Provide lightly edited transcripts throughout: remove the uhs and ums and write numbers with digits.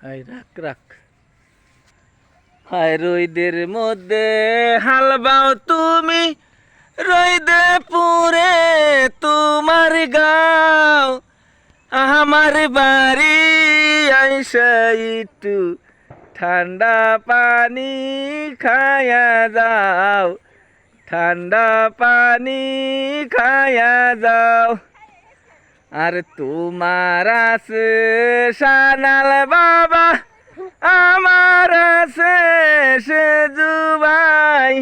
high রাখ রাখ হায় রইদের মধ্যে হাল বাও তুমি রইদে পুরে তোমার গাও আমার বাড়ি আইসা একটু ঠান্ডা পানি খায়া যাও ঠান্ডা পানি খায়া যাও আর তোমার আছে সানাল বাবা আমার আছে সে জুবাই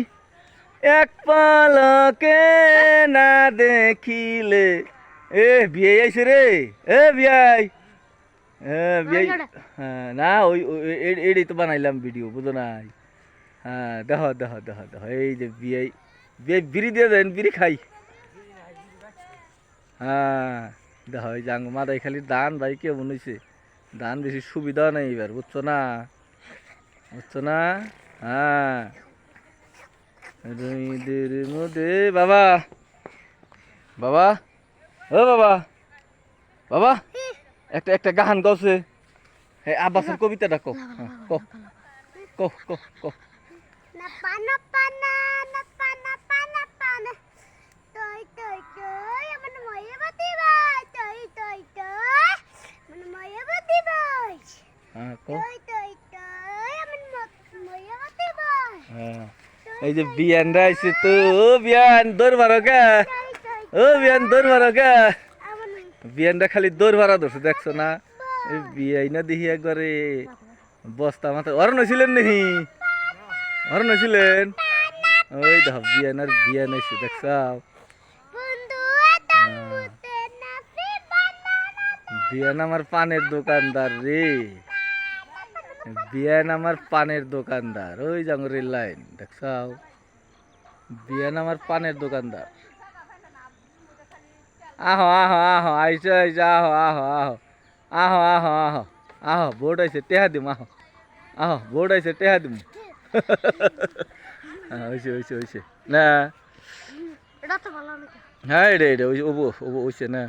এক পলকে না দেখিলে এ বিয়ে আইছে রে এ বিয়াই বিয়াই হ্যাঁ না ওই এটাই তো বানাইলাম ভিডিও বুঝো নাই হ্যাঁ দেখ দেখ দেখ দেখ এই যে বিয়াই বিয়াই বিড়ি দিয়ে দেন বিড়ি খাই হ্যাঁ দেখ ওই জাং মাদাই খালি দান ভাই কেমন হয়েছে ধান বেশি সুবিধা নেই এবার বুঝছো না হ্যাঁ রইদের মধ্যে বাবা বাবা ও বাবা বাবা একটা একটা গান গাওছে হ্যাঁ আব্বাসের কবিতাটা কো কো কো কো কো এই যে বিয়ান রাইছে তো ও বিয়ান দৌড় মারো গা ও বিয়ান দৌড় মারো গা বিয়ানটা খালি দৌড় মারা ধরছে দেখছো না এই বিয়াই না দেখি একবারে বস্তা মাথা অরণ হয়েছিলেন নাকি অরণ হয়েছিলেন ওই দেখো বিয়ান আর বিয়ান এসে দেখছাও বিয়ান আমার পানের দোকানদার রে বিয়ান আমার পানের দোকানদার ওই জাঙ্গরের লাইন দেখছাও বিয়ান আমার পানের দোকানদার আহো আহো আহো আইসো আইসো আহো আহো আহো আহো আহো আহো আহো বোর্ড আইসে টেহা দিম আহো আহো বোর্ড আইসে টেহা দিম হইছে হইছে হইছে না হ্যাঁ এটা এটা ওইছে না